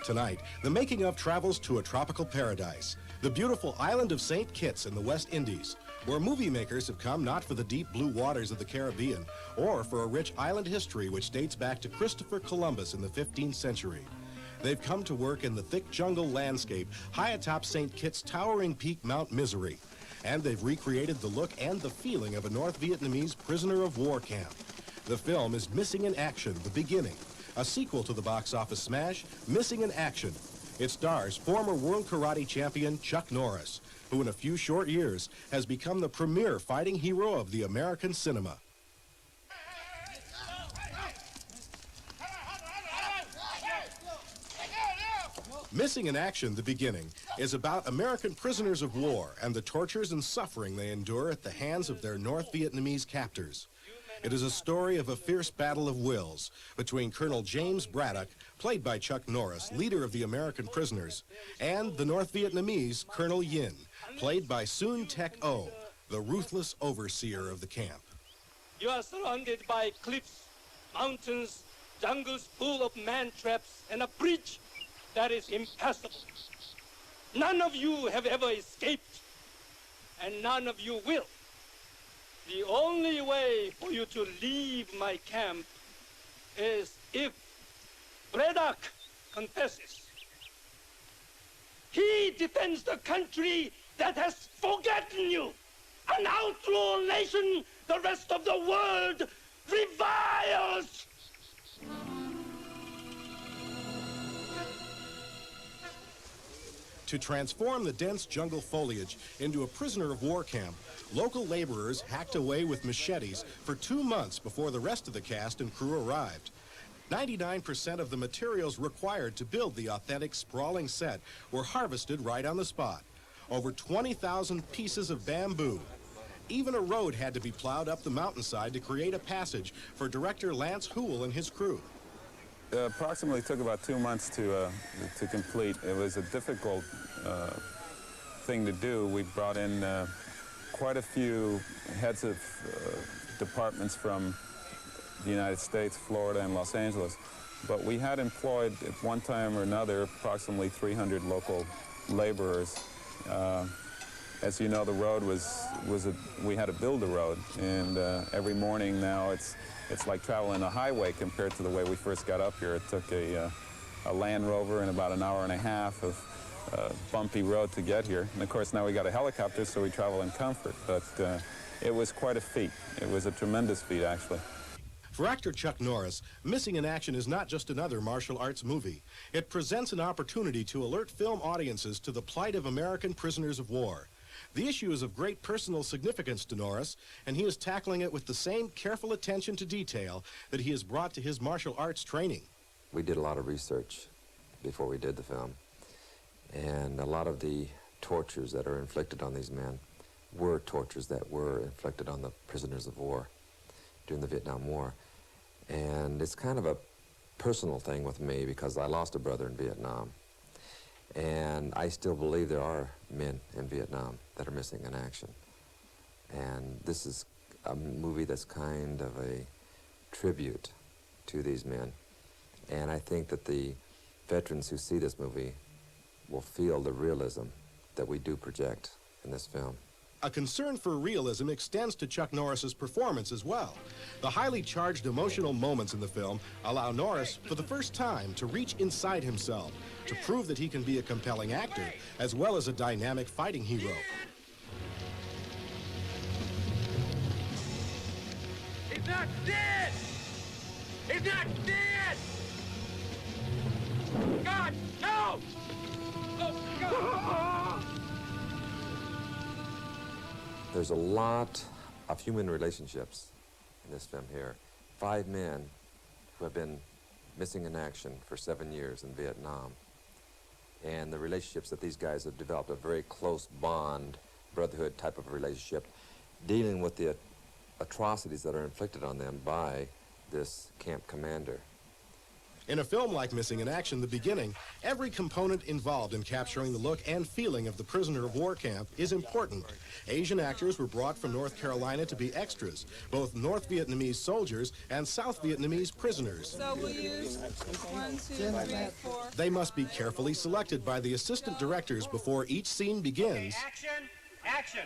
Tonight, the making of travels to a tropical paradise, the beautiful island of St. Kitts in the West Indies, where movie makers have come not for the deep blue waters of the Caribbean or for a rich island history which dates back to Christopher Columbus in the 15th century. They've come to work in the thick jungle landscape high atop St. Kitts' towering peak Mount Misery, and they've recreated the look and the feeling of a North Vietnamese prisoner of war camp. The film is Missing in Action: The Beginning, a sequel to the box office smash Missing in Action. It stars former world karate champion Chuck Norris, who in a few short years has become the premier fighting hero of the American cinema. Missing in Action: The Beginning is about American prisoners of war and the tortures and suffering they endure at the hands of their North Vietnamese captors. It is a story of a fierce battle of wills between Colonel James Braddock, played by Chuck Norris, leader of the American prisoners, and the North Vietnamese Colonel Yin, played by Soon Tek O, the ruthless overseer of the camp. You are surrounded by cliffs, mountains, jungles full of man traps, and a bridge that is impassable. None of you have ever escaped, and none of you will. The only way for you to leave my camp is if Braddock confesses. He defends the country that has forgotten you, an outlaw nation the rest of the world reviles. To transform the dense jungle foliage into a prisoner of war camp, local laborers hacked away with machetes for 2 months before the rest of the cast and crew arrived. 99% of the materials required to build the authentic sprawling set were harvested right on the spot. Over 20,000 pieces of bamboo. Even a road had to be plowed up the mountainside to create a passage for director Lance Houle and his crew. Approximately took about 2 months to complete. It was a difficult thing to do. We brought in quite a few heads of departments from the United States, Florida, and Los Angeles. But we had employed at one time or another approximately 300 local laborers. As you know, the road we had to build the road, and every morning now it's like traveling a highway compared to the way we first got up here. It took a Land Rover and about an hour and a half of bumpy road to get here. And of course now we got a helicopter, so we travel in comfort. But it was quite a feat. It was a tremendous feat, actually. For actor Chuck Norris, Missing in Action is not just another martial arts movie. It presents an opportunity to alert film audiences to the plight of American prisoners of war. The issue is of great personal significance to Norris, and he is tackling it with the same careful attention to detail that he has brought to his martial arts training. We did a lot of research before we did the film, and a lot of the tortures that are inflicted on these men were tortures that were inflicted on the prisoners of war during the Vietnam War. And it's kind of a personal thing with me because I lost a brother in Vietnam. And I still believe there are men in Vietnam that are missing in action. And this is a movie that's kind of a tribute to these men. And I think that the veterans who see this movie will feel the realism that we do project in this film. A concern for realism extends to Chuck Norris's performance as well. The highly charged emotional moments in the film allow Norris, for the first time, to reach inside himself, to prove that he can be a compelling actor, as well as a dynamic fighting hero. He's not dead! He's not dead! God, no! Oh, God! There's a lot of human relationships in this film here. 5 men who have been missing in action for 7 years in Vietnam. And the relationships that these guys have developed, a very close bond, brotherhood type of relationship, dealing with the atrocities that are inflicted on them by this camp commander. In a film like Missing in Action: The Beginning, every component involved in capturing the look and feeling of the prisoner of war camp is important. Asian actors were brought from North Carolina to be extras, both North Vietnamese soldiers and South Vietnamese prisoners. So we'll use 1, 2, 3, 4. They must be carefully selected by the assistant directors before each scene begins. Action! Action!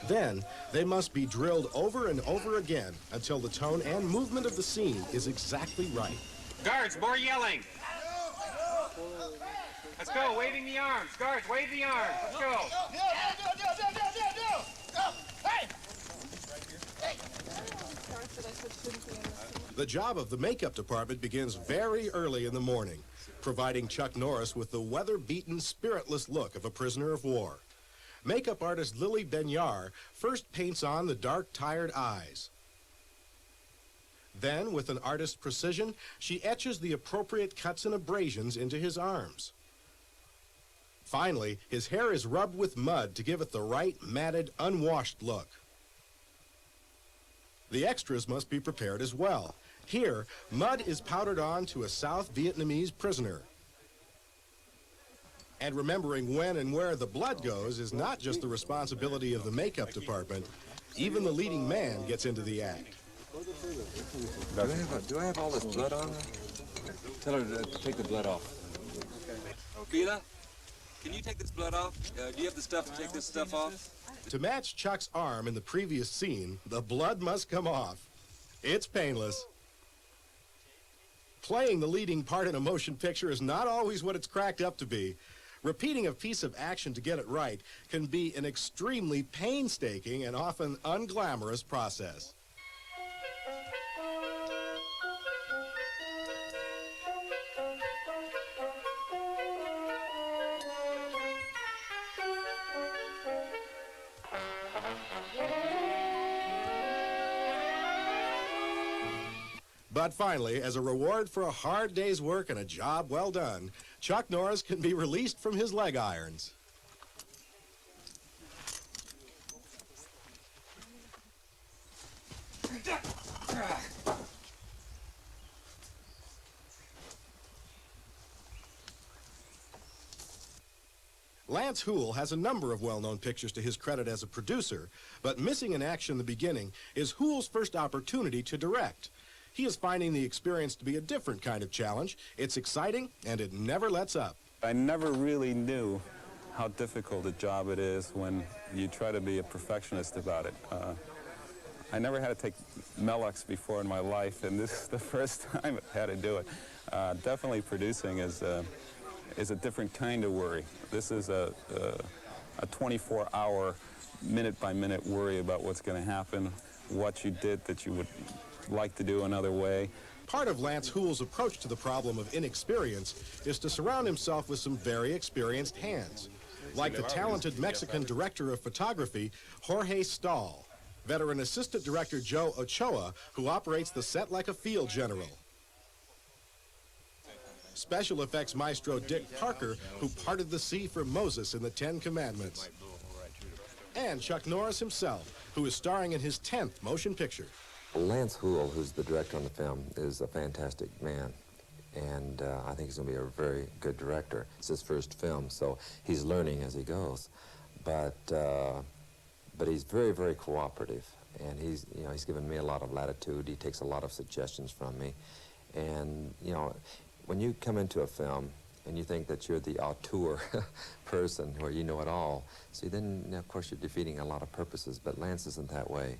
Then, they must be drilled over and over again until the tone and movement of the scene is exactly right. Guards, more yelling! Let's go, waving the arms. Guards, wave the arms. Let's go. The job of the makeup department begins very early in the morning, providing Chuck Norris with the weather-beaten, spiritless look of a prisoner of war. Makeup artist Lily Benyar first paints on the dark, tired eyes. Then, with an artist's precision, she etches the appropriate cuts and abrasions into his arms. Finally, his hair is rubbed with mud to give it the right, matted, unwashed look. The extras must be prepared as well. Here, mud is powdered on to a South Vietnamese prisoner. And remembering when and where the blood goes is not just the responsibility of the makeup department. Even the leading man gets into the act. Do I have all this blood on? Tell her to take the blood off. Bila, can you take this blood off? Do you have the stuff to take this stuff off? To match Chuck's arm in the previous scene, the blood must come off. It's painless. Playing the leading part in a motion picture is not always what it's cracked up to be. Repeating a piece of action to get it right can be an extremely painstaking and often unglamorous process. But finally, as a reward for a hard day's work and a job well done, Chuck Norris can be released from his leg irons. Lance Houle has a number of well-known pictures to his credit as a producer, but Missing in Action: The Beginning is Houle's first opportunity to direct. He is finding the experience to be a different kind of challenge. It's exciting, and it never lets up. I never really knew how difficult a job it is when you try to be a perfectionist about it. I never had to take Melux before in my life, and this is the first time I've had to do it. Definitely producing is a different kind of worry. This is a 24-hour, minute-by-minute worry about what's going to happen, what you did that you would like to do another way. Part of Lance Houle's approach to the problem of inexperience is to surround himself with some very experienced hands, like the talented Mexican director of photography, Jorge Stahl, veteran assistant director Joe Ochoa, who operates the set like a field general, special effects maestro Dick Parker, who parted the sea for Moses in the Ten Commandments, and Chuck Norris himself, who is starring in his 10th motion picture. Lance Houle, who's the director on the film, is a fantastic man, and I think he's going to be a very good director. It's his first film, so he's learning as he goes. But he's very, very cooperative, and he's given me a lot of latitude. He takes a lot of suggestions from me, and when you come into a film and you think that you're the auteur person where you know it all, see, then of course you're defeating a lot of purposes. But Lance isn't that way.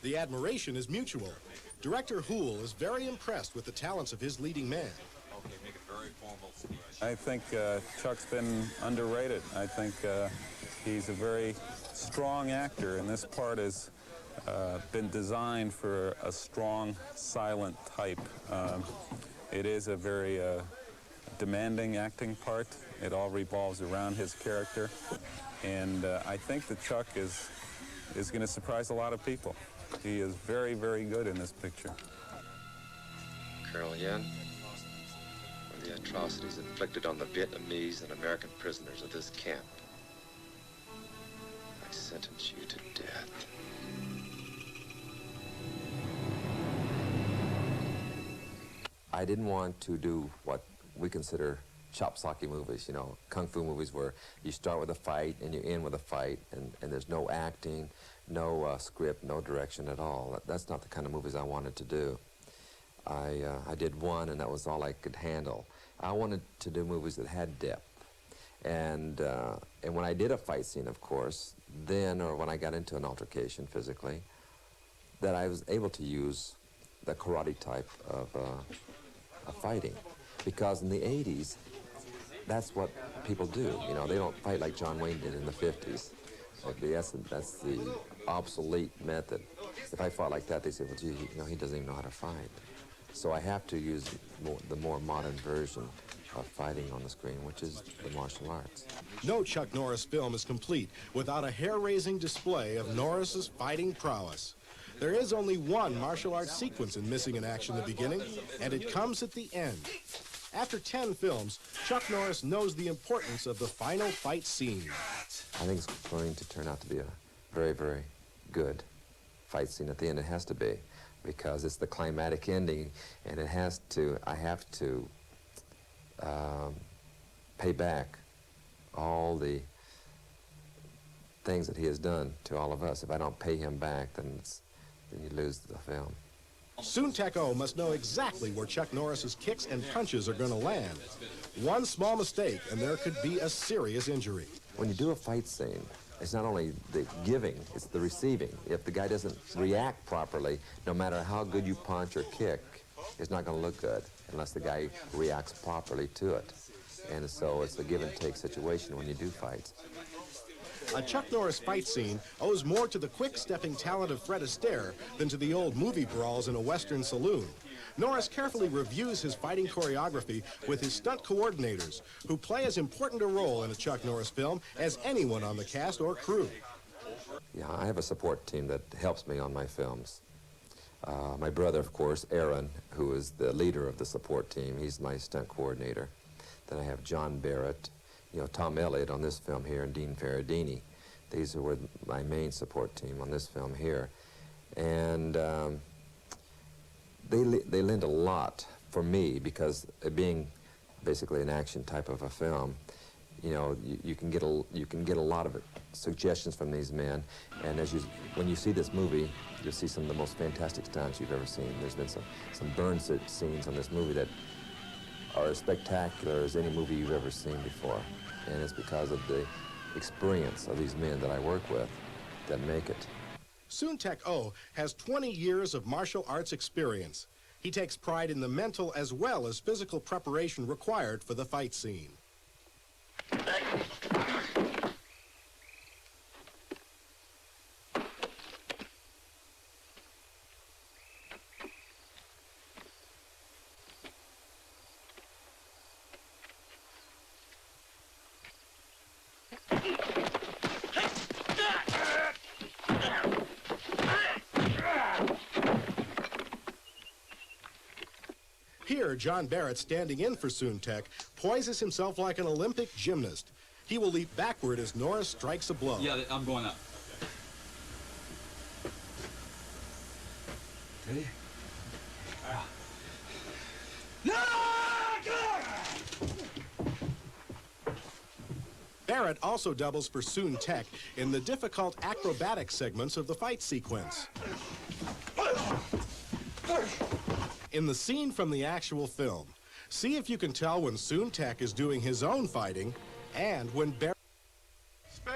The admiration is mutual. Director Houle is very impressed with the talents of his leading man. I think Chuck's been underrated. I think he's a very strong actor, and this part has been designed for a strong, silent type. It is a very demanding acting part. It all revolves around his character, and I think that Chuck is going to surprise a lot of people. He is very, very good in this picture. Colonel Yen, for the atrocities inflicted on the Vietnamese and American prisoners of this camp, I sentence you to death. I didn't want to do what we consider chop-socky movies, you know, kung fu movies where you start with a fight and you end with a fight, and there's no acting, no script, no direction at all. That's not the kind of movies I wanted to do. I did one, and that was all I could handle. I wanted to do movies that had depth. And when I did a fight scene, of course, then, or when I got into an altercation physically, that I was able to use the karate type of fighting. Because in the 80s, that's what people do. You know, they don't fight like John Wayne did in the 50s. That's the obsolete method. If I fought like that, they say, well, gee, you know, he doesn't even know how to fight. So I have to use the more modern version of fighting on the screen, which is the martial arts. No Chuck Norris film is complete without a hair-raising display of Norris's fighting prowess. There is only one martial arts sequence in Missing in Action: The Beginning, and it comes at the end. After 10 films, Chuck Norris knows the importance of the final fight scene. I think it's going to turn out to be a very, very good fight scene at the end. It has to be, because it's the climatic ending, and I have to pay back all the things that he has done to all of us. If I don't pay him back, then you lose the film. Soon Tech-O must know exactly where Chuck Norris's kicks and punches are going to land. One small mistake, and there could be a serious injury. When you do a fight scene, it's not only the giving, it's the receiving. If the guy doesn't react properly, no matter how good you punch or kick, it's not going to look good unless the guy reacts properly to it. And so it's a give and take situation when you do fights. A Chuck Norris fight scene owes more to the quick-stepping talent of Fred Astaire than to the old movie brawls in a Western saloon. Norris carefully reviews his fighting choreography with his stunt coordinators, who play as important a role in a Chuck Norris film as anyone on the cast or crew. Yeah, I have a support team that helps me on my films. My brother, of course, Aaron, who is the leader of the support team, he's my stunt coordinator. Then I have John Barrett, you know, Tom Elliott on this film here, and Dean Ferradini. These were my main support team on this film here. And they lend a lot for me, because being basically an action type of a film, you know, you can get a lot of suggestions from these men. And when you see this movie, you'll see some of the most fantastic stunts you've ever seen. There's been some burn scenes on this movie that are as spectacular as any movie you've ever seen before. And it's because of the experience of these men that I work with that make it. Soon Tech-O has 20 years of martial arts experience. He takes pride in the mental as well as physical preparation required for the fight scene. Here, John Barrett, standing in for Soon Tech, poises himself like an Olympic gymnast. He will leap backward as Norris strikes a blow. Yeah, I'm going up. Ready? Barrett also doubles for Soon Tech in the difficult acrobatic segments of the fight sequence. In the scene from the actual film, see if you can tell when Soon Tech is doing his own fighting and when Barrett... Spin!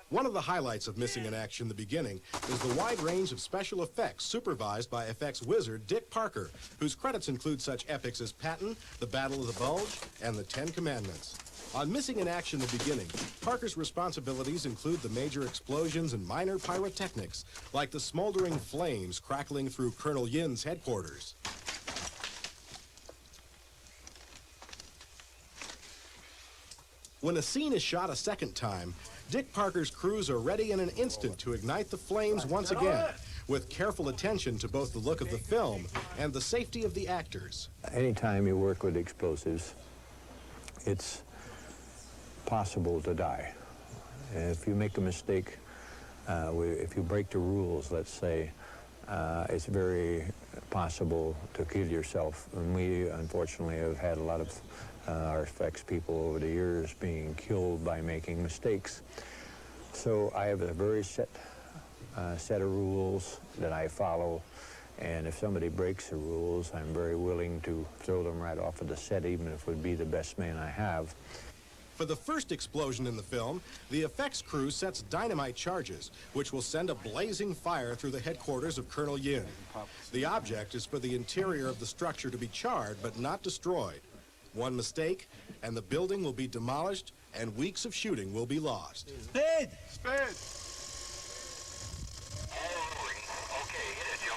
One of the highlights of Missing in Action: The Beginning is the wide range of special effects supervised by effects wizard Dick Parker, whose credits include such epics as Patton, The Battle of the Bulge, and The Ten Commandments. On Missing in Action: The Beginning, Parker's responsibilities include the major explosions and minor pyrotechnics, like the smoldering flames crackling through Colonel Yin's headquarters. When a scene is shot a second time, Dick Parker's crews are ready in an instant to ignite the flames once again, with careful attention to both the look of the film and the safety of the actors. Anytime you work with explosives, it's possible to die. If you make a mistake, if you break the rules, let's say, it's very possible to kill yourself. And we, unfortunately, have had a lot of our effects people over the years being killed by making mistakes. So I have a very set of rules that I follow, and if somebody breaks the rules, I'm very willing to throw them right off of the set, even if it would be the best man I have. For the first explosion in the film, the effects crew sets dynamite charges, which will send a blazing fire through the headquarters of Colonel Yin. The object is for the interior of the structure to be charred but not destroyed. One mistake, and the building will be demolished, and weeks of shooting will be lost. Speed! Speed! Okay, hit it, Joe.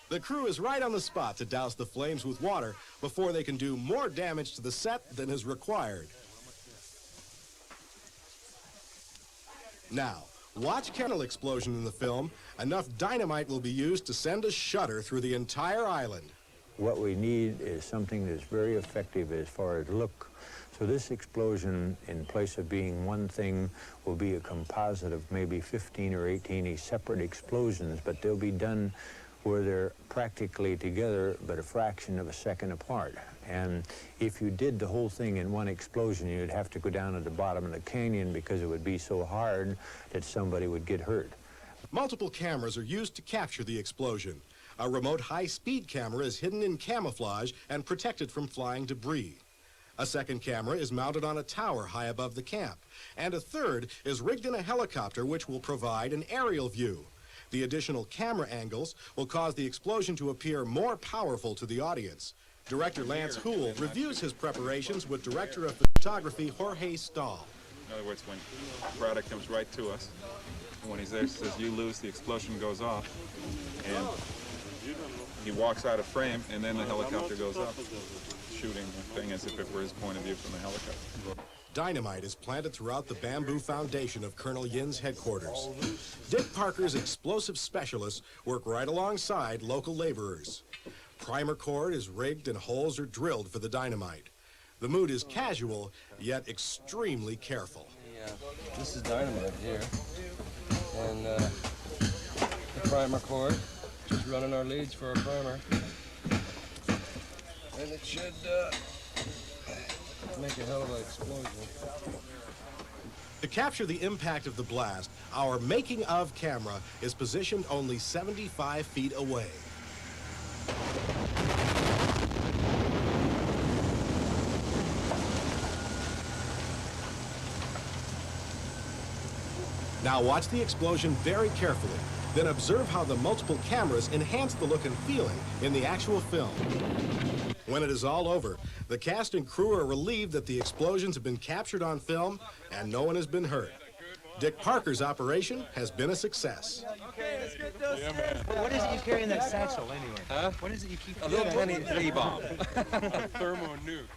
The crew is right on the spot to douse the flames with water before they can do more damage to the set than is required. Now, watch careful explosion in the film. Enough dynamite will be used to send a shudder through the entire island. What we need is something that's very effective as far as look. So this explosion, in place of being one thing, will be a composite of maybe 15 or 18 separate explosions, but they'll be done where they're practically together, but a fraction of a second apart. And if you did the whole thing in one explosion, you'd have to go down at the bottom of the canyon because it would be so hard that somebody would get hurt. Multiple cameras are used to capture the explosion. A remote high-speed camera is hidden in camouflage and protected from flying debris. A second camera is mounted on a tower high above the camp, and a third is rigged in a helicopter which will provide an aerial view. The additional camera angles will cause the explosion to appear more powerful to the audience. Director Lance Houle reviews his preparations with Director of Photography Jorge Stahl. In other words, when Braddock comes right to us, and when he's there, he says, "You lose," the explosion goes off, and he walks out of frame, and then the helicopter goes up, shooting the thing as if it were his point of view from the helicopter. Dynamite is planted throughout the bamboo foundation of Colonel Yin's headquarters. Dick Parker's explosive specialists work right alongside local laborers. Primer cord is rigged and holes are drilled for the dynamite. The mood is casual, yet extremely careful. This is dynamite here, and the primer cord, just running our leads for our primer. And it should make a hell of an explosion. To capture the impact of the blast, our making of camera is positioned only 75 feet away. Now watch the explosion very carefully, then observe how the multiple cameras enhance the look and feeling in the actual film. When it is all over, the cast and crew are relieved that the explosions have been captured on film and no one has been hurt. Dick Parker's operation has been a success. Okay, let's get those. Yeah, man. What is it you carry in that satchel anyway? Huh? What is it you keep? A little mini Z-bomb. Thermo nuke.